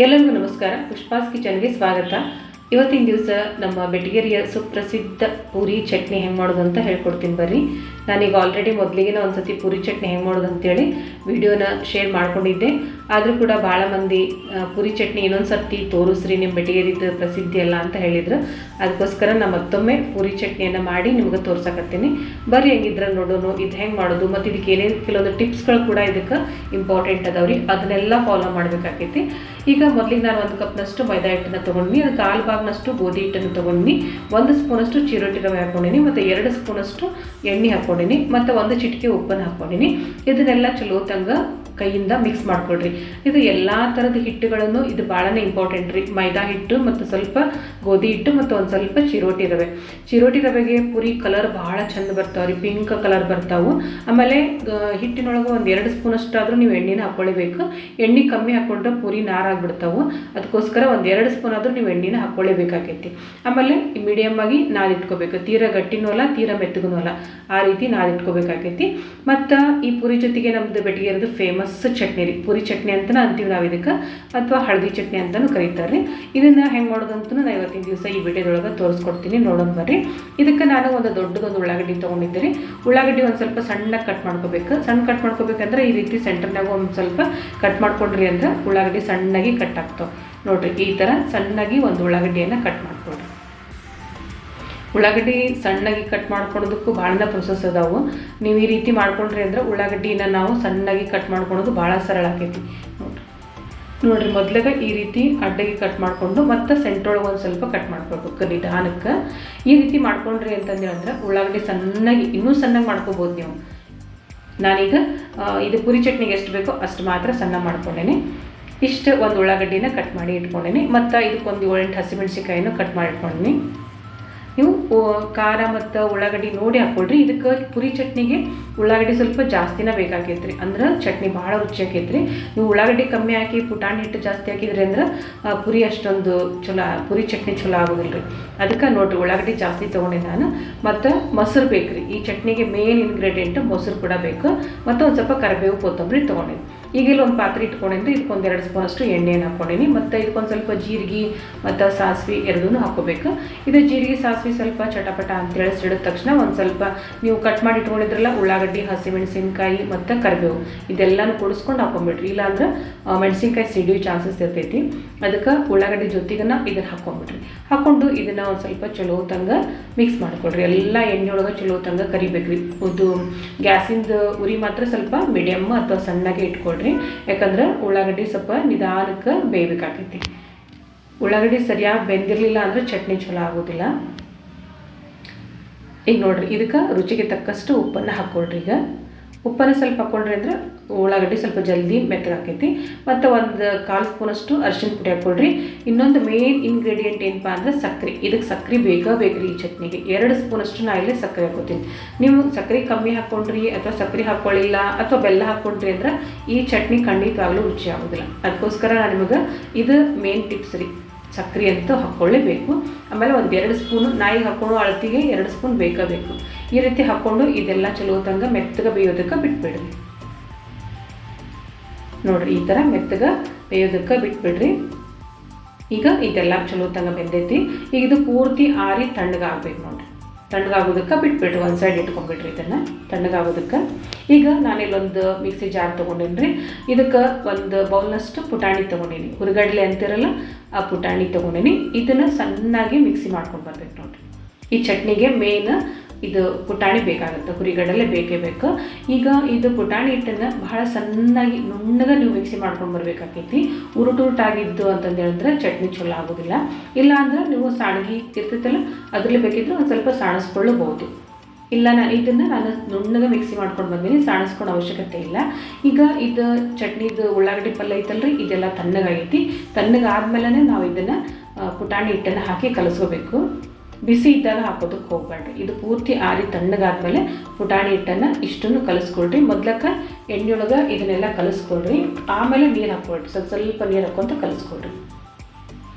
ಎಲ್ಲರಿಗೂ ನಮಸ್ಕಾರ. ಪುಷ್ಪಾಸ್ ಕಿಚನ್ಗೆ ಸ್ವಾಗತ. ಇವತ್ತಿನ ದಿವಸ ನಮ್ಮ ಬೆಟಗೇರಿಯ ಸುಪ್ರಸಿದ್ಧ ಪೂರಿ ಚಟ್ನಿ ಹೆಂಗೆ ಮಾಡೋದು ಅಂತ ಹೇಳ್ಕೊಡ್ತೀನಿ ಬರ್ರಿ. ನಾನೀಗ ಆಲ್ರೆಡಿ ಮೊದಲಿಗೆ ಒಂದ್ಸತಿ ಪೂರಿ ಚಟ್ನಿ ಹೆಂಗೆ ಮಾಡೋದು ಅಂತೇಳಿ ವಿಡಿಯೋನ ಶೇರ್ ಮಾಡ್ಕೊಂಡಿದ್ದೆ. ಆದರೂ ಕೂಡ ಭಾಳ ಮಂದಿ ಪೂರಿ ಚಟ್ನಿ ಇನ್ನೊಂದು ಸರ್ತಿ ತೋರಿಸ್ರಿ, ನಿಮ್ಮ ಬೆಟಗೇರಿದು ಪ್ರಸಿದ್ಧಿ ಅಲ್ಲ ಅಂತ ಹೇಳಿದ್ರು. ಅದಕ್ಕೋಸ್ಕರ ನಾನು ಮತ್ತೊಮ್ಮೆ ಪೂರಿ ಚಟ್ನಿಯನ್ನು ಮಾಡಿ ನಿಮ್ಗೆ ತೋರ್ಸಕತ್ತೀನಿ. ಬರ್ರಿ ಹೆಂಗಿದ್ರೆ ನೋಡೋಣ ಇದು ಹೆಂಗೆ ಮಾಡೋದು, ಮತ್ತು ಇದಕ್ಕೆ ಏನೇನು ಕೆಲವೊಂದು ಟಿಪ್ಸ್ಗಳು ಕೂಡ ಇದಕ್ಕೆ ಇಂಪಾರ್ಟೆಂಟ್ ಅದಾವ್ರಿ. ಅದನ್ನೆಲ್ಲ ಫಾಲೋ ಮಾಡಬೇಕಾಕೈತಿ. ಈಗ ಮೊದಲಿಗೆ ನಾನು 1 ಕಪ್ನಷ್ಟು ಮೈದಾ ಹಿಟ್ಟನ್ನು ತೊಗೊಂಡಿನಿ, ಅದಕ್ಕೆ 1/4 ಭಾಗನಷ್ಟು ಗೋಧಿ ಹಿಟ್ಟನ್ನು ತೊಗೊಂಡಿನಿ, 1 ಸ್ಪೂನಷ್ಟು ಚಿರೋಟಿ ರವೆ ಹಾಕ್ಕೊಂಡಿನಿ, ಮತ್ತು 2 ಸ್ಪೂನಷ್ಟು ಎಣ್ಣೆ ಹಾಕ್ಕೊಂಡಿನಿ, ಮತ್ತು 1 ಚಿಟಿಕೆ ಉಪ್ಪನ್ನು ಹಾಕ್ಕೊಂಡಿನಿ. ಇದನ್ನೆಲ್ಲ ಚಲೋ ತಂಗ ಕೈಯಿಂದ ಮಿಕ್ಸ್ ಮಾಡ್ಕೊಳ್ರಿ. ಇದು ಎಲ್ಲ ಥರದ ಹಿಟ್ಟುಗಳನ್ನು ಇದು ಭಾಳನೇ ಇಂಪಾರ್ಟೆಂಟ್ ರೀ. ಮೈದಾ ಹಿಟ್ಟು ಮತ್ತು ಸ್ವಲ್ಪ ಗೋಧಿ ಹಿಟ್ಟು ಮತ್ತು ಒಂದು ಸ್ವಲ್ಪ ಚಿರೋಟಿ ರವೆಗೆ ಪುರಿ ಕಲರ್ ಭಾಳ ಚಂದ ಬರ್ತಾವ್ರಿ, ಪಿಂಕ್ ಕಲರ್ ಬರ್ತಾವೆ. ಆಮೇಲೆ ಹಿಟ್ಟಿನೊಳಗೆ 1-2 ಸ್ಪೂನಷ್ಟಾದರೂ ನೀವು ಎಣ್ಣೆನ ಹಾಕ್ಕೊಳ್ಬೇಕು. ಎಣ್ಣೆ ಕಮ್ಮಿ ಹಾಕ್ಕೊಂಡ್ರೆ ಪುರಿ ನಾರಾಗ್ಬಿಡ್ತಾವೆ. ಅದಕ್ಕೋಸ್ಕರ 1-2 ಸ್ಪೂನ್ ಆದರೂ ನೀವು ಎಣ್ಣೆನ ಹಾಕ್ಕೊಳ್ಳೇಬೇಕಾಗೈತಿ. ಆಮೇಲೆ ಮೀಡಿಯಮ್ ಆಗಿ ನಾದಿಟ್ಕೋಬೇಕು, ತೀರಾ ಗಟ್ಟಿನೂ ಅಲ್ಲ ತೀರಾ ಮೆತ್ತಗೂ ಅಲ್ಲ, ಆ ರೀತಿ ನಾದಿಟ್ಕೋಬೇಕಾಗೈತಿ. ಮತ್ತು ಈ ಪುರಿ ಜೊತೆಗೆ ನಮ್ಮದು ಬೆಟಗೇರಿದು ಫೇಮಸ್ ಚಟ್ನಿ ರೀ, ಪುರಿ ಚಟ್ನಿ ಅಂತ ಅಂತೀವಿ ನಾವು ಇದಕ್ಕೆ, ಅಥವಾ ಹಳದಿ ಚಟ್ನಿ ಅಂತಲೂ ಕರೀತಾರೆ ರೀ. ಇದನ್ನು ಹೆಂಗೆ ಮಾಡೋದಂತೂ ನಾನು ಇವತ್ತಿನ ದಿವಸ ಈ ವಿಡಿಯೋದೊಳಗೆ ತೋರಿಸ್ಕೊಡ್ತೀನಿ, ನೋಡೋಣ ಬರ್ರಿ. ಇದಕ್ಕೆ ನಾನು ಒಂದು ದೊಡ್ಡದೊಂದು ಉಳ್ಳಾಗಡ್ಡಿ ತೊಗೊಂಡಿದ್ದೆ ರೀ. ಉಳ್ಳಾಗಡ್ಡಿ ಒಂದು ಸ್ವಲ್ಪ ಸಣ್ಣಗೆ ಕಟ್ ಮಾಡ್ಕೋಬೇಕು. ಸಣ್ಣ ಕಟ್ ಮಾಡ್ಕೋಬೇಕಂದ್ರೆ ಈ ರೀತಿ ಸೆಂಟರ್ನಾಗ ಒಂದು ಸ್ವಲ್ಪ ಕಟ್ ಮಾಡ್ಕೊಂಡ್ರಿ ಅಂದ್ರೆ ಉಳ್ಳಾಗಡ್ಡಿ ಸಣ್ಣಗೆ ಕಟ್ ಆಗ್ತಾವೆ ನೋಡಿರಿ. ಈ ಥರ ಸಣ್ಣಗೆ ಒಂದು ಉಳ್ಳಾಗಡ್ಡಿಯನ್ನು ಕಟ್ ಮಾಡ್ಕೊಳ್ರಿ. ಉಳ್ಳಾಗಡ್ಡಿ ಸಣ್ಣಗೆ ಕಟ್ ಮಾಡ್ಕೊಳೋದಕ್ಕೂ ಭಾಳ ಪ್ರೊಸೆಸ್ ಅದಾವು. ನೀವು ಈ ರೀತಿ ಮಾಡ್ಕೊಂಡ್ರಿ ಅಂದ್ರೆ ಉಳ್ಳಾಗಡ್ಡಿನ ನಾವು ಸಣ್ಣಗೆ ಕಟ್ ಮಾಡ್ಕೊಳೋದು ಭಾಳ ಸರಳ ಆಕೈತಿ. ನೋಡಿರಿ, ಮೊದಲಾಗ ಈ ರೀತಿ ಅಡ್ಡಗೆ ಕಟ್ ಮಾಡಿಕೊಂಡು ಮತ್ತು ಸೆಂಟ್ರೊಳಗೆ ಒಂದು ಸ್ವಲ್ಪ ಕಟ್ ಮಾಡ್ಕೊಳ್ಬೇಕು ನಿಧಾನಕ್ಕೆ. ಈ ರೀತಿ ಮಾಡ್ಕೊಂಡ್ರಿ ಅಂತಂದ್ರೆ ಉಳ್ಳಾಗಡ್ಡಿ ಸಣ್ಣಗೆ ಇನ್ನೂ ಸಣ್ಣಗೆ ಮಾಡ್ಕೋಬೋದು ನೀವು. ನಾನೀಗ ಇದು ಪುರಿ ಚಟ್ನಿಗೆ ಎಷ್ಟು ಬೇಕೋ ಅಷ್ಟು ಮಾತ್ರ ಸಣ್ಣ ಮಾಡ್ಕೊಂಡೇನೆ. ಇಷ್ಟು ಒಂದು ಉಳ್ಳಾಗಡ್ಡಿನ ಕಟ್ ಮಾಡಿ ಇಟ್ಕೊಂಡೇನಿ, ಮತ್ತು ಇದಕ್ಕೊಂದು 7-8 ಹಸಿಮೆಣ್ಸಿಕಾಯಿನೂ ಕಟ್ ಮಾಡಿ ಇಟ್ಕೊಂಡೀನಿ. ನೀವು ಖಾರ ಮತ್ತು ಉಳ್ಳಾಗಡ್ಡಿ ನೋಡಿ ಹಾಕ್ಕೊಳ್ರಿ. ಇದಕ್ಕೆ ಪುರಿ ಚಟ್ನಿಗೆ ಉಳ್ಳಾಗಡ್ಡಿ ಸ್ವಲ್ಪ ಜಾಸ್ತಿನೇ ಬೇಕಾಕೈತ್ರಿ, ಅಂದ್ರೆ ಚಟ್ನಿ ಭಾಳ ರುಚಿ ಆಕೈತ್ರಿ. ನೀವು ಉಳ್ಳಾಗಡ್ಡಿ ಕಮ್ಮಿ ಹಾಕಿ ಪುಟಾಣಿ ಹಿಟ್ಟು ಜಾಸ್ತಿ ಹಾಕಿದ್ರಿ ಅಂದ್ರೆ ಪುರಿ ಅಷ್ಟೊಂದು ಪುರಿ ಚಟ್ನಿ ಚಲೋ ಆಗೋದಿಲ್ಲ ರೀ. ಅದಕ್ಕೆ ನೋಡಿರಿ ಉಳ್ಳಾಗಡ್ಡಿ ಜಾಸ್ತಿ ತೊಗೊಂಡೆ ನಾನು. ಮತ್ತು ಮೊಸರು ಬೇಕು ರೀ, ಈ ಚಟ್ನಿಗೆ ಮೇನ್ ಇಂಗ್ರೀಡಿಯೆಂಟ್ ಮೊಸರು ಕೂಡ ಬೇಕು. ಮತ್ತು ಒಂದು ಸ್ವಲ್ಪ ಕರಿಬೇವು ಕೊತ್ತಂಬರಿ ತೊಗೊಂಡಿನಿ. ಈಗ ಇಲ್ಲಿ ಒಂದು ಪಾತ್ರೆ ಇಟ್ಕೊಂಡಿದ್ದು ಇದಕ್ಕೊಂದು 2 ಸ್ಪೂನಷ್ಟು ಎಣ್ಣೆಯನ್ನು ಹಾಕ್ಕೊಂಡಿನಿ, ಮತ್ತು ಇದಕ್ಕೊಂದು ಸ್ವಲ್ಪ ಜೀರಿಗೆ ಮತ್ತು ಸಾಸಿವೆ ಎರಡೂ ಹಾಕ್ಕೋಬೇಕು. ಇದು ಜೀರಿಗೆ ಸಾಸಿವೆ ಸ್ವಲ್ಪ ಚಟಪಟ ಅಂತೇಳಿ ಸಿಡಿದ ತಕ್ಷಣ ಒಂದು ಸ್ವಲ್ಪ ನೀವು ಕಟ್ ಮಾಡಿ ಇಟ್ಕೊಂಡಿದ್ರಲ್ಲ ಉಳ್ಳಾಗಡ್ಡಿ, ಹಸಿಮೆಣಸಿನ್ಕಾಯಿ ಮತ್ತು ಕರಿಬೇವು ಇದೆಲ್ಲನೂ ಕೂಡಿಸ್ಕೊಂಡು ಹಾಕ್ಕೊಂಬಿಡ್ರಿ. ಇಲ್ಲಾಂದ್ರೆ ಮೆಣಸಿನ್ಕಾಯಿ ಸಿಡಿಯೋ ಚಾನ್ಸಸ್ ಇರ್ತೈತಿ. ಅದಕ್ಕೆ ಉಳ್ಳಾಗಡ್ಡಿ ಜೊತೆಗನ್ನ ಇದನ್ನು ಹಾಕ್ಕೊಂಬಿಡ್ರಿ. ಹಾಕ್ಕೊಂಡು ಇದನ್ನು ಒಂದು ಸ್ವಲ್ಪ ಚಲೋ ತಂಗ ಮಿಕ್ಸ್ ಮಾಡ್ಕೊಳ್ರಿ. ಎಲ್ಲ ಎಣ್ಣೆಯೊಳಗೆ ಚಲೋ ತಂಗ ಕರಿಬೇಕ್ರಿ. ಇದು ಗ್ಯಾಸಿಂದ ಉರಿ ಮಾತ್ರ ಸ್ವಲ್ಪ ಮೀಡಿಯಮ್ ಅಥವಾ ಸಣ್ಣಗೆ ಇಟ್ಕೊಳ್ರಿ, ಯಾಕಂದ್ರೆ ಉಳ್ಳಾಗಡ್ಡಿ ಸ್ವಲ್ಪ ನಿಧಾನಕ್ಕೆ ಬೇಯಬೇಕಾಗೈತಿ. ಉಳ್ಳಾಗಡ್ಡಿ ಸರಿಯಾಗಿ ಬೆಂದಿರಲಿಲ್ಲ ಅಂದರೆ ಚಟ್ನಿ ಚಲೋ ಆಗೋದಿಲ್ಲ. ಈಗ ನೋಡಿರಿ, ಇದಕ್ಕೆ ರುಚಿಗೆ ತಕ್ಕಷ್ಟು ಉಪ್ಪನ್ನು ಹಾಕ್ಕೊಳ್ರಿ. ಈಗ ಉಪ್ಪನ್ನು ಸ್ವಲ್ಪ ಹಾಕ್ಕೊಂಡ್ರಿ ಅಂದ್ರೆ ಉಳ್ಳಾಗಡ್ಡಿ ಸ್ವಲ್ಪ ಜಲ್ದಿ ಮೆತ್ತಗಾಕೈತಿ. ಮತ್ತು 1/4 ಸ್ಪೂನಷ್ಟು ಅರಿಶಿನ ಪುಡಿ ಹಾಕ್ಕೊಳ್ರಿ. ಇನ್ನೊಂದು ಮೇನ್ ಇಂಗ್ರೀಡಿಯೆಂಟ್ ಏನಪ್ಪ ಅಂದರೆ ಸಕ್ಕರೆ. ಇದಕ್ಕೆ ಸಕ್ಕರೆ ಬೇಕ್ರಿ ಈ ಚಟ್ನಿಗೆ. 2 ಸ್ಪೂನಷ್ಟು ನಾ ಇಲ್ಲೇ ಸಕ್ಕರೆ ಹಾಕ್ಕೊತೀನಿ. ನೀವು ಸಕ್ಕರೆ ಕಮ್ಮಿ ಹಾಕ್ಕೊಂಡ್ರಿ ಅಥವಾ ಸಕ್ಕರೆ ಹಾಕ್ಕೊಳ್ಳಿಲ್ಲ ಅಥವಾ ಬೆಲ್ಲ ಹಾಕ್ಕೊಂಡ್ರಿ ಅಂದ್ರೆ ಈ ಚಟ್ನಿ ಖಂಡಿತವಾಗ್ಲೂ ರುಚಿ ಆಗೋದಿಲ್ಲ. ಅದಕ್ಕೋಸ್ಕರ ನಾನು ನಿಮಗೆ ಇದು ಮೇನ್ ಟಿಪ್ಸ್ ರೀ, ಸಕ್ಕರೆ ಅಂತೂ ಹಾಕ್ಕೊಳ್ಳೇಬೇಕು. ಆಮೇಲೆ 1-2 ಸ್ಪೂನು ನಾಯಿಗೆ ಹಾಕ್ಕೊಂಡು ಅಳತಿಗೆ 2 ಸ್ಪೂನ್ ಬೇಕು. ಈ ರೀತಿ ಹಾಕ್ಕೊಂಡು ಇದೆಲ್ಲ ಚಲೋ ತಂಗ ಮೆತ್ತಗೆ ಬೇಯೋದಕ್ಕೆ ಬಿಟ್ಬಿಡ್ರಿ. ನೋಡಿರಿ, ಈ ಥರ ಮೆತ್ತಗೆ ಬೇಯೋದಕ್ಕೆ ಬಿಟ್ಬಿಡ್ರಿ. ಈಗ ಇದೆಲ್ಲ ಚಲೋ ತಂಗ ಬೆಂದೈತಿ. ಈಗ ಇದು ಪೂರ್ತಿ ಆರಿ ತಣ್ಣಗಾಗ್ಬೇಕು ನೋಡಿರಿ. ತಣ್ಣಗಾಗೋದಕ್ಕೆ ಬಿಟ್ಬಿಡ್ರಿ, ಒಂದು ಸೈಡ್ ಇಟ್ಕೊಂಡ್ಬಿಡ್ರಿ ಇದನ್ನು ತಣ್ಣಗಾಗೋದಕ್ಕೆ. ಈಗ ನಾನಿಲ್ಲೊಂದು ಮಿಕ್ಸಿ ಜಾರ್ ತೊಗೊಂಡೇನಿ ರೀ. ಇದಕ್ಕೆ 1 ಬೌಲ್ನಷ್ಟು ಪುಟಾಣಿ ತೊಗೊಂಡೀನಿ, ಹುರಿಗಡ್ಲೆ ಅಂತಿರಲ್ಲ ಆ ಪುಟಾಣಿ ತೊಗೊಂಡೀನಿ. ಇದನ್ನು ಸಣ್ಣಾಗಿ ಮಿಕ್ಸಿ ಮಾಡ್ಕೊಂಡು ಬರ್ಬೇಕು ನೋಡಿರಿ. ಈ ಚಟ್ನಿಗೆ ಮೇನ್ ಇದು ಪುಟಾಣಿ ಬೇಕಾಗುತ್ತೆ, ಹುರಿಗಡಲೆ ಬೇಕೇ ಬೇಕು. ಈಗ ಇದು ಪುಟಾಣಿ ಹಿಟ್ಟನ್ನು ಬಹಳ ಸಣ್ಣಾಗಿ ನುಣ್ಣಗೆ ನೀವು ಮಿಕ್ಸಿ ಮಾಡ್ಕೊಂಡು ಬರಬೇಕಾಕೈತಿ. ಉರುಟಾಗಿದ್ದು ಅಂತಂದು ಹೇಳಿದ್ರೆ ಚಟ್ನಿ ಚಲೋ ಆಗೋದಿಲ್ಲ. ಇಲ್ಲ ಅಂದ್ರೆ ನೀವು ಸಾಣಿಗೆ ಇರ್ತೈತಲ್ಲ ಅದರಲ್ಲಿ ಬೇಕಿದ್ರೆ ಒಂದು ಸ್ವಲ್ಪ ಸಾಣಿಸ್ಕೊಳ್ಳಬಹುದು. ಇಲ್ಲ ನಾನು ನುಣ್ಣಗೆ ಮಿಕ್ಸಿ ಮಾಡ್ಕೊಂಡು ಬಂದೀನಿ, ಸಾಣಿಸ್ಕೊಳ್ಳೋ ಅವಶ್ಯಕತೆ ಇಲ್ಲ. ಈಗ ಇದು ಚಟ್ನಿದು ಉಳ್ಳಾಗಡ್ಡಿ ಪಲ್ಯ ಐತಲ್ರಿ, ಇದೆಲ್ಲ ತಣ್ಣಗಾಗೈತಿ. ತಣ್ಣಗಾದ್ಮೇಲೆ ನಾವು ಇದನ್ನು ಪುಟಾಣಿ ಹಿಟ್ಟನ್ನು ಹಾಕಿ ಕಲಸ್ಕೋಬೇಕು. ಬಿಸಿ ಇದ್ದಾಗ ಹಾಕೋದಕ್ಕೆ ಹೋಗ್ಬೇಡ್ರಿ. ಇದು ಪೂರ್ತಿ ಆರಿ ತಣ್ಣಗಾದ್ಮೇಲೆ ಪುಟಾಣಿ ಹಿಟ್ಟನ್ನು ಇಷ್ಟನ್ನು ಕಲಿಸ್ಕೊಳ್ರಿ. ಮೊದ್ಲಕ್ಕೆ ಎಣ್ಣೆಯೊಳಗೆ ಇದನ್ನೆಲ್ಲ ಕಲಿಸ್ಕೊಳ್ರಿ, ಆಮೇಲೆ ನೀರು ಹಾಕ್ಕೊಳ್ರಿ. ಸ್ವಲ್ಪ ನೀರು ಹಾಕ್ಕೊಂತ ಕಲಿಸ್ಕೊಳ್ರಿ.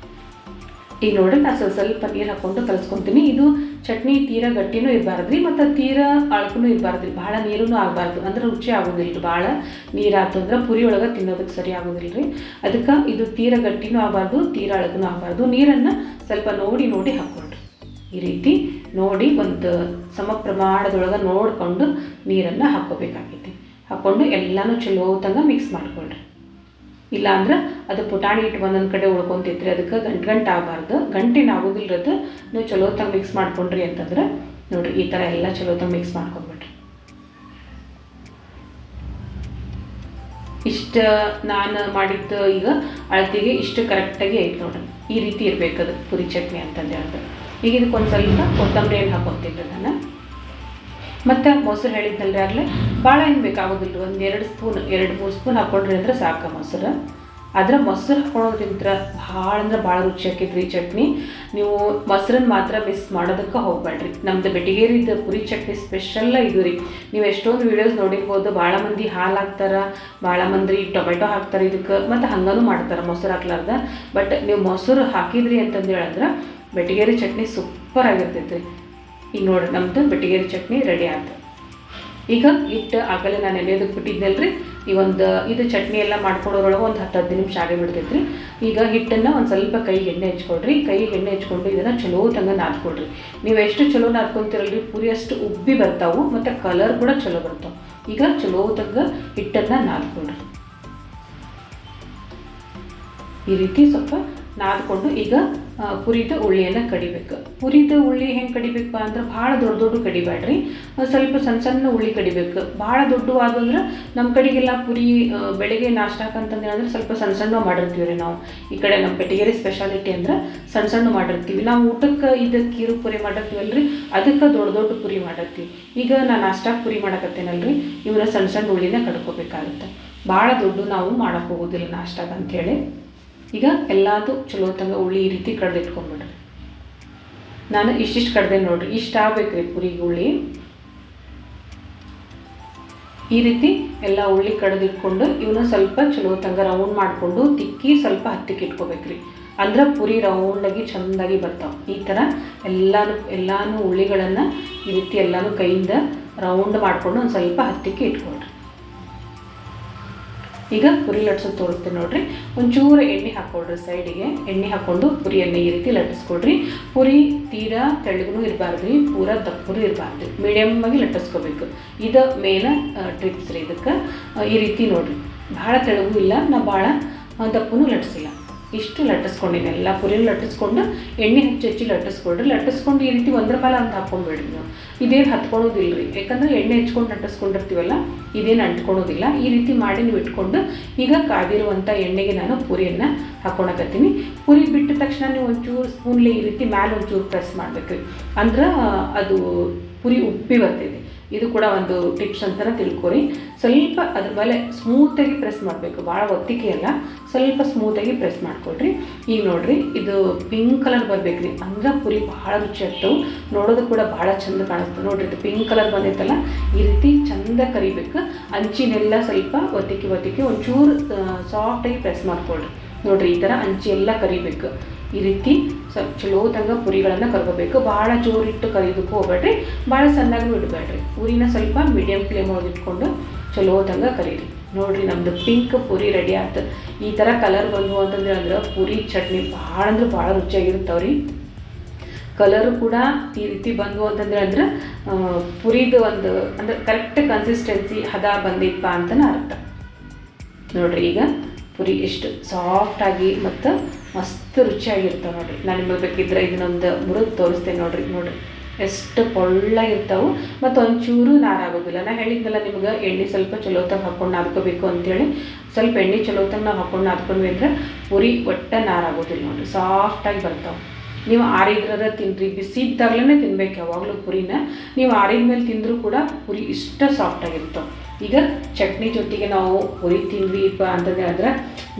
ಈಗ ನೋಡ್ರಿ ನಾನು ಸ್ವಲ್ಪ ನೀರು ಹಾಕ್ಕೊಂಡು ಕಲಿಸ್ಕೊತೀನಿ. ಇದು ಚಟ್ನಿ ತೀರಾ ಗಟ್ಟಿನೂ ಇರಬಾರ್ದು ರೀ ಮತ್ತು ತೀರಾ ಅಳ್ಕೂ ಇರಬಾರ್ದು ರೀ, ಭಾಳ ನೀರೂ ಆಗಬಾರ್ದು, ಅಂದ್ರೆ ರುಚಿ ಆಗೋದಿಲ್ಲ ರೀ. ಭಾಳ ನೀರಾಯ್ತು ಅಂದ್ರೆ ಪುರಿ ಒಳಗೆ ತಿನ್ನೋದಕ್ಕೆ ಸರಿ ಆಗೋದಿಲ್ಲ ರೀ. ಅದಕ್ಕೆ ಇದು ತೀರಾ ಗಟ್ಟಿನೂ ಆಗಬಾರ್ದು, ತೀರಾ ಅಳ್ಕೂ ಆಗಬಾರ್ದು. ನೀರನ್ನು ಸ್ವಲ್ಪ ನೋಡಿ ನೋಡಿ ಹಾಕ್ಕೊಳ್ರಿ. ಈ ರೀತಿ ನೋಡಿ ಒಂದು ಸಮ ಪ್ರಮಾಣದೊಳಗೆ ನೋಡಿಕೊಂಡು ನೀರನ್ನು ಹಾಕ್ಕೋಬೇಕಾಗೈತಿ. ಹಾಕ್ಕೊಂಡು ಎಲ್ಲನೂ ಚಲೋ ತಂಗ ಮಿಕ್ಸ್ ಮಾಡ್ಕೊಳ್ರಿ. ಇಲ್ಲಾಂದ್ರೆ ಅದು ಪುಟಾಣಿ ಹಿಟ್ಟು ಒಂದೊಂದು ಕಡೆ ಉಳ್ಕೊತಿದ್ರಿ, ಅದಕ್ಕೆ ಗಂಟು ಆಗಬಾರ್ದು. ಗಂಟೇನು ಆಗೋದಿಲ್ಲರದು ನೀವು ಚಲೋ ತಂಗ ಮಿಕ್ಸ್ ಮಾಡ್ಕೊಂಡ್ರಿ ಅಂತಂದ್ರೆ ನೋಡಿರಿ ಈ ಥರ ಎಲ್ಲ ಚಲೋ ತಂಗ ಮಿಕ್ಸ್ ಮಾಡ್ಕೊಂಡ್ಬಿಡ್ರಿ. ಇಷ್ಟು ನಾನು ಮಾಡಿದ್ದು ಈಗ ಅಳತೆಗೆ ಇಷ್ಟು ಕರೆಕ್ಟಾಗಿ ಐತೆ ನೋಡ್ರಿ. ಈ ರೀತಿ ಇರಬೇಕದು ಪುರಿ ಚಟ್ನಿ ಅಂತಂದು ಹೇಳಿದ್ರೆ. ಈಗ ಇದಕ್ಕೊಂದು ಸ್ವಲ್ಪ ಕೊತ್ತಂಬರಿ ಏನು ಹಾಕ್ಕೊತಿದ್ದೆ ನಾನು. ಮತ್ತು ಮೊಸರು ಹೇಳಿದ್ನಲ್ರಿ ಆಗಲೇ, ಭಾಳ ಏನು ಬೇಕಾಗೋದಿಲ್ಲ, ಒಂದು 2-3 ಸ್ಪೂನ್ ಹಾಕ್ಕೊಂಡ್ರಿ ಅಂದ್ರೆ ಸಾಕು ಮೊಸರು. ಆದರೆ ಮೊಸರು ಹಾಕ್ಕೊಳ್ಳೋದ್ರಿಂದ ಭಾಳ ರುಚಿ ಆಕೈತ್ರಿ ಚಟ್ನಿ. ನೀವು ಮೊಸರನ್ನ ಮಾತ್ರ ಮಿಸ್ ಮಾಡೋದಕ್ಕೆ ಹೋಗ್ಬೇಡ್ರಿ. ನಮ್ಮದು ಬೆಟಗೇರಿದ ಪುರಿ ಚಟ್ನಿ ಸ್ಪೆಷಲ್ಲ ಇದು ರೀ. ನೀವು ಎಷ್ಟೊಂದು ವೀಡಿಯೋಸ್ ನೋಡಿರ್ಬೋದು, ಭಾಳ ಮಂದಿ ಹಾಲು ಹಾಕ್ತಾರೆ, ಭಾಳ ಮಂದಿ ಟೊಮೆಟೊ ಹಾಕ್ತಾರೆ ಇದಕ್ಕೆ, ಮತ್ತು ಹಂಗೂ ಮಾಡ್ತಾರೆ ಮೊಸರು ಹಾಕ್ಲಾರ್ದ. ಬಟ್ ನೀವು ಮೊಸರು ಹಾಕಿದ್ರಿ ಅಂತಂದು ಹೇಳಿದ್ರೆ ಬೆಟಗೇರಿ ಚಟ್ನಿ ಸೂಪರ್ ಆಗಿರ್ತೈತೆ ರೀ. ಈಗ ನೋಡಿರಿ ನಮ್ಮದು ಬೆಟಗೇರಿ ಚಟ್ನಿ ರೆಡಿ ಆಯ್ತು. ಈಗ ಹಿಟ್ಟು ಆಗಲೇ ನಾನು ಎಣ್ಣೆದಕ್ಕೆ ಬಿಟ್ಟಿದ್ನಲ್ರಿ, ಇದು ಚಟ್ನಿ ಎಲ್ಲ ಮಾಡ್ಕೊಡೋರೊಳಗೆ ಒಂದು 10-15 ನಿಮಿಷ ಆಗೇ ಬಿಡ್ತೈತ್ರಿ. ಈಗ ಹಿಟ್ಟನ್ನು ಒಂದು ಸ್ವಲ್ಪ ಕೈಗೆ ಎಣ್ಣೆ ಹಚ್ಕೊಳ್ರಿ. ಕೈಗೆ ಎಣ್ಣೆ ಹಚ್ಕೊಂಡು ಇದನ್ನು ಚಲೋ ತಂಗ ನಾದ್ಕೊಳ್ರಿ. ನೀವು ಎಷ್ಟು ಚಲೋ ನಾದ್ಕೊಳ್ತಿರಲ್ರಿ ಪುರಿ ಅಷ್ಟು ಉಬ್ಬಿ ಬರ್ತಾವೆ ಮತ್ತು ಕಲರ್ ಕೂಡ ಚಲೋ ಬರ್ತಾವೆ. ಈಗ ಚಲೋ ತಂಗ ಹಿಟ್ಟನ್ನು ನಾದ್ಕೊಳ್ರಿ. ಈ ರೀತಿ ಸ್ವಲ್ಪ ನಾದ್ಕೊಂಡು ಈಗ ಪುರಿದ ಉಳ್ಳಿಯನ್ನು ಕಡಿಬೇಕು. ಪುರಿದ ಉಳ್ಳಿ ಹೆಂಗೆ ಕಡಿಬೇಕಪ್ಪ ಅಂದ್ರೆ ಭಾಳ ದೊಡ್ಡ ಕಡಿಬೇಡ್ರಿ, ಸ್ವಲ್ಪ ಸಣ್ಣ ಉಳ್ಳಿ ಕಡಿಬೇಕು. ಭಾಳ ದೊಡ್ಡವಾದಂದ್ರೆ ನಮ್ಮ ಕಡೆಗೆಲ್ಲ ಪುರಿ ಬೆಳಗ್ಗೆ ನಾಷ್ಟಾಕಂತಂದು ಹೇಳಿದ್ರೆ ಸ್ವಲ್ಪ ಸಣ್ಣ ಮಾಡಿರ್ತೀವಿ ರೀ ನಾವು. ಈ ಕಡೆ ನಮ್ಮ ಬೆಟಗೇರಿ ಸ್ಪೆಷಾಲಿಟಿ ಅಂದ್ರೆ ಸಣ್ಣ ಮಾಡಿರ್ತೀವಿ ನಾವು. ಊಟಕ್ಕೆ ಇದಕ್ಕೆ ಕೀರು ಪುರಿ ಮಾಡಿರ್ತೀವಲ್ರಿ, ಅದಕ್ಕೆ ದೊಡ್ಡ ಪುರಿ ಮಾಡಿರ್ತೀವಿ. ಈಗ ನಾನು ನಾಷ್ಟಾಕ್ಕೆ ಪುರಿ ಮಾಡಕತ್ತೇನಲ್ರಿ, ಇವನ್ನ ಸಣ್ಣ ಉಳ್ಳಿನ ಕಡ್ಕೋಬೇಕಾಗುತ್ತೆ. ಭಾಳ ದೊಡ್ಡ ನಾವು ಮಾಡೋಕ್ಕೆ ಹೋಗೋದಿಲ್ಲ ನಾಷ್ಟಾಗ ಅಂಥೇಳಿ. ಈಗ ಎಲ್ಲದು ಚಲೋ ತಂಗ ಉಳ್ಳಿ ಈ ರೀತಿ ಕಡ್ದಿಟ್ಕೊಂಡ್ಬಿಡ್ರಿ. ನಾನು ಇಷ್ಟಿಷ್ಟು ಕಡ್ದೆ ನೋಡ್ರಿ, ಇಷ್ಟು ಆಗ್ಬೇಕ್ರಿ ಪುರಿಗೆ ಉಳ್ಳಿ. ಈ ರೀತಿ ಎಲ್ಲ ಉಳ್ಳಿ ಕಡ್ದಿಟ್ಕೊಂಡು ಇವನ್ನ ಸ್ವಲ್ಪ ಚಲೋ ತಂಗ ರೌಂಡ್ ಮಾಡಿಕೊಂಡು ತಿಕ್ಕಿ ಸ್ವಲ್ಪ ಹತ್ತಿಕ್ಕೆ ಇಟ್ಕೋಬೇಕ್ರಿ. ಅಂದ್ರೆ ಪುರಿ ರೌಂಡಾಗಿ ಚೆಂದಾಗಿ ಬರ್ತಾವೆ. ಈ ಥರ ಎಲ್ಲಾನು ಉಳ್ಳಿಗಳನ್ನು ಈ ರೀತಿ ಎಲ್ಲಾನು ಕೈಯಿಂದ ರೌಂಡ್ ಮಾಡಿಕೊಂಡು ಒಂದು ಸ್ವಲ್ಪ ಹತ್ತಿಕ್ಕೆ ಇಟ್ಕೊಳ್ರಿ. ಈಗ ಪುರಿ ಲಟ್ಸೋದು ತೋರಿಸ್ತೀನಿ ನೋಡ್ರಿ. ಒಂಚೂರು ಎಣ್ಣೆ ಹಾಕ್ಕೊಳ್ರಿ, ಸೈಡಿಗೆ ಎಣ್ಣೆ ಹಾಕ್ಕೊಂಡು ಪುರಿಯನ್ನು ಈ ರೀತಿ ಲಟ್ಟಿಸ್ಕೊಳ್ರಿ. ಪುರಿ ತೀರಾ ತೆಳ್ಳಗೂ ಇರಬಾರ್ದು ರೀ, ಪೂರಾ ದಪ್ಪೂ ಇರಬಾರ್ದು, ಮೀಡಿಯಮ್ಮಾಗಿ ಲಟ್ಟಿಸ್ಕೋಬೇಕು. ಇದು ಮೇನ್ ಟ್ರಿಪ್ಸ್ ರೀ ಇದಕ್ಕೆ. ಈ ರೀತಿ ನೋಡಿರಿ, ಭಾಳ ತೆಳ್ಳಗೂ ಇಲ್ಲ, ನಾ ಭಾಳ ದಪ್ಪನೂ ಲಟ್ಟಿಸಿಲ್ಲ. ಇಷ್ಟು ಲಟ್ಟಿಸ್ಕೊಂಡಿನಿ. ಎಲ್ಲ ಪುರಿನ ಲಟ್ಟಿಸ್ಕೊಂಡು ಎಣ್ಣೆ ಹೆಚ್ಚಿ ಲಟ್ಟಿಸ್ಕೊಳ್ರಿ. ಲಟ್ಟಿಸ್ಕೊಂಡು ಈ ರೀತಿ ಒಂದ್ರ ಮೇಲೆ ಅಂತ ಹಾಕ್ಕೊಂಡ್ಬೇಡ್ರಿ ನೀವು. ಇದೇನು ಹತ್ಕೊಳೋದಿಲ್ಲ ರೀ, ಯಾಕಂದ್ರೆ ಎಣ್ಣೆ ಹೆಚ್ಕೊಂಡು ಲಟ್ಟಿಸ್ಕೊಂಡಿರ್ತೀವಲ್ಲ, ಇದೇನು ಅಂಟ್ಕೊಳೋದಿಲ್ಲ. ಈ ರೀತಿ ಮಾಡಿ ನೀವು ಇಟ್ಕೊಂಡು ಈಗ ಕಾದಿರುವಂಥ ಎಣ್ಣೆಗೆ ನಾನು ಪುರಿಯನ್ನು ಹಾಕ್ಕೊಳಕತ್ತೀನಿ. ಪುರಿ ಬಿಟ್ಟ ತಕ್ಷಣ ನೀವು ಒಂಚೂರು ಸ್ಪೂನ್ಲಿ ಈ ರೀತಿ ಮ್ಯಾಲೆ ಒಂಚೂರು ಪ್ರೆಸ್ ಮಾಡ್ಬೇಕು, ಅಂದ್ರೆ ಅದು ಪುರಿ ಉಪ್ಪಿ ಬರ್ತೈತಿ. ಇದು ಕೂಡ ಒಂದು ಟಿಪ್ಸ್ ಅಂತಲೇ ತಿಳ್ಕೊರಿ. ಸ್ವಲ್ಪ ಅದ್ರ ಮೇಲೆ ಸ್ಮೂತಾಗಿ ಪ್ರೆಸ್ ಮಾಡಬೇಕು, ಭಾಳ ಒತ್ತಿಗೆ ಅಲ್ಲ, ಸ್ವಲ್ಪ ಸ್ಮೂತಾಗಿ ಪ್ರೆಸ್ ಮಾಡ್ಕೊಳ್ರಿ. ಈಗ ನೋಡಿರಿ, ಇದು ಪಿಂಕ್ ಕಲರ್ ಬರ್ಬೇಕ್ರಿ, ಅಂದ್ರೆ ಪುರಿ ಭಾಳ ರುಚಿ ಆಗ್ತವೆ, ನೋಡೋದು ಕೂಡ ಭಾಳ ಚಂದ ಕಾಣಿಸ್ತವೆ. ನೋಡಿರಿ, ಇದು ಪಿಂಕ್ ಕಲರ್ ಬಂದೈತಲ್ಲ, ಈ ರೀತಿ ಚಂದ ಕರಿಬೇಕು. ಅಂಚಿನೆಲ್ಲ ಸ್ವಲ್ಪ ಒತ್ತಿಗೆ ಒಂಚೂರು ಸಾಫ್ಟಾಗಿ ಪ್ರೆಸ್ ಮಾಡ್ಕೊಳ್ರಿ. ನೋಡಿರಿ, ಈ ಥರ ಅಂಚಿ ಎಲ್ಲ ಕರಿಬೇಕು. ಈ ರೀತಿ ಸ್ವಲ್ಪ ಚಲೋ ತಂಗ ಪುರಿಗಳನ್ನು ಕರ್ಕೋಬೇಕು. ಭಾಳ ಜೋರಿಟ್ಟು ಕರಿಯೋದಕ್ಕೂ ಹೋಗ್ಬೇಡ್ರಿ, ಭಾಳ ಸಣ್ಣಗೂ ಇಡಬೇಡ್ರಿ. ಪುರಿನ ಸ್ವಲ್ಪ ಮೀಡಿಯಮ್ ಫ್ಲೇಮ್ ಒಳಗೆ ಇಟ್ಕೊಂಡು ಚಲೋ ತಂಗ ಕರೀರಿ. ನೋಡಿರಿ, ನಮ್ಮದು ಪಿಂಕ್ ಪುರಿ ರೆಡಿ ಆಯ್ತು. ಈ ಥರ ಕಲರ್ ಬಂದು ಅಂತಂದ್ರೆ ಅಂದ್ರೆ ಪುರಿ ಚಟ್ನಿ ಭಾಳ ಅಂದ್ರೆ ಭಾಳ ರುಚಿಯಾಗಿರ್ತಾವ್ರಿ. ಕಲರು ಕೂಡ ಈ ರೀತಿ ಬಂದು ಅಂತಂದ್ರೆ ಅಂದ್ರೆ ಪುರಿದು ಒಂದು ಅಂದ್ರೆ ಕರೆಕ್ಟ್ ಕನ್ಸಿಸ್ಟೆನ್ಸಿ ಹದ ಬಂದಿಪ್ಪ ಅಂತಲೇ ಅರ್ಥ. ನೋಡಿರಿ, ಈಗ ಪುರಿ ಎಷ್ಟು ಸಾಫ್ಟಾಗಿ ಮತ್ತು ಮಸ್ತ್ ರುಚಿಯಾಗಿರ್ತಾವೆ ನೋಡಿರಿ. ನಾನು ನಿಮಗೆ ಬೇಕಿದ್ರೆ ಇದನ್ನೊಂದು ಮುರಿದು ತೋರಿಸ್ತೇನೆ. ನೋಡಿರಿ ಎಷ್ಟು ಪೊಳ್ಳಾಗಿರ್ತಾವೆ ಮತ್ತು ಒಂಚೂರು ನಾರಾಗೋದಿಲ್ಲ. ನಾನು ಹೇಳಿದ್ನಲ್ಲ ನಿಮ್ಗೆ, ಎಣ್ಣೆ ಸ್ವಲ್ಪ ಚಲೋ ತಂಗ ಹಾಕ್ಕೊಂಡು ನಾದ್ಕೋಬೇಕು ಅಂತೇಳಿ. ಸ್ವಲ್ಪ ಎಣ್ಣೆ ಚಲೋ ತಂಗ ನಾವು ಹಾಕ್ಕೊಂಡು ನಾದ್ಕೊಂಡ್ವಿ ಅಂದರೆ ಪುರಿ ಒಟ್ಟು ನಾರಾಗೋದಿಲ್ಲ ನೋಡಿರಿ, ಸಾಫ್ಟಾಗಿ ಬರ್ತಾವೆ. ನೀವು ಆರಿದ್ರದ ತಿನ್ನಿರಿ, ಬಿಸಿ ಇದ್ದಾಗಲೇ ತಿನ್ಬೇಕು ಯಾವಾಗಲೂ ಪುರಿನ. ನೀವು ಆರಿದ ಮೇಲೆ ತಿಂದರೂ ಕೂಡ ಪುರಿ ಇಷ್ಟ ಸಾಫ್ಟಾಗಿರ್ತಾವೆ. ಈಗ ಚಟ್ನಿ ಜೊತೆಗೆ ನಾವು ಪುರಿ ತಿಂದ್ವಿಪ್ಪ ಅಂತಂದ್ರೆ ಅಂದ್ರೆ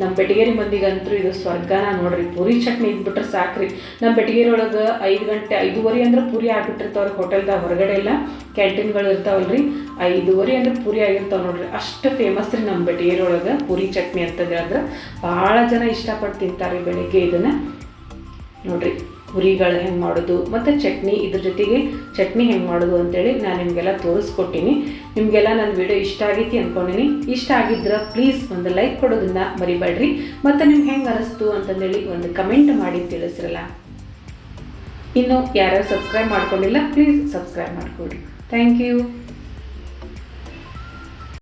ನಮ್ಮ ಬೆಟಗೇರಿ ಮಂದಿಗಂತೂ ಇದು ಸ್ವರ್ಗನ ನೋಡ್ರಿ. ಪುರಿ ಚಟ್ನಿ ಇದ್ಬಿಟ್ರೆ ಸಾಕ್ರಿ. ನಮ್ಮ ಬೆಟಗೇರಿ ಒಳಗೆ 5 ಗಂಟೆ 5:30 ಅಂದ್ರೆ ಪುರಿ ಆಗಿಬಿಟ್ಟಿರ್ತಾವ್ರಿ. ಹೋಟೆಲ್ದಾಗ ಹೊರಗಡೆ ಎಲ್ಲ ಕ್ಯಾಂಟೀನ್ಗಳು ಇರ್ತಾವಲ್ರಿ, 5:30 ಅಂದ್ರೆ ಪುರಿ ಆಗಿರ್ತಾವೆ ನೋಡ್ರಿ. ಅಷ್ಟು ಫೇಮಸ್ ರೀ ನಮ್ಮ ಬೆಟಗೇರಿ ಒಳಗೆ ಪುರಿ ಚಟ್ನಿ ಅಂತಂದ್ರೆ. ಅಂದ್ರೆ ಭಾಳ ಜನ ಇಷ್ಟಪಟ್ಟು ತಿಂತಾರೆ ಬೆಳಿಗ್ಗೆ ಇದನ್ನು. ನೋಡಿರಿ ಪುರಿಗಳು ಹೆಂಗೆ ಮಾಡೋದು ಮತ್ತು ಚಟ್ನಿ, ಇದ್ರ ಜೊತೆಗೆ ಚಟ್ನಿ ಹೆಂಗೆ ಮಾಡೋದು ಅಂತೇಳಿ ನಾನು ನಿಮಗೆಲ್ಲ ತೋರಿಸ್ಕೊಟ್ಟಿನಿ. ನಿಮಗೆಲ್ಲ ನನ್ನ ವಿಡಿಯೋ ಇಷ್ಟ ಆಗೈತಿ ಅಂದ್ಕೊಂಡಿನಿ. ಇಷ್ಟ ಆಗಿದ್ರೆ ಪ್ಲೀಸ್ ಒಂದು ಲೈಕ್ ಕೊಡೋದನ್ನು ಮರಿಬೇಡ್ರಿ. ಮತ್ತು ನಿಮ್ಗೆ ಹೆಂಗೆ ಅನಿಸ್ತು ಅಂತಂದೇಳಿ ಒಂದು ಕಮೆಂಟ್ ಮಾಡಿ ತಿಳಿಸ್ರಲ್ಲ. ಇನ್ನು ಯಾರ್ಯಾರು ಸಬ್ಸ್ಕ್ರೈಬ್ ಮಾಡ್ಕೊಂಡಿಲ್ಲ ಪ್ಲೀಸ್ ಸಬ್ಸ್ಕ್ರೈಬ್ ಮಾಡ್ಕೊಳ್ಳಿ. Thank you.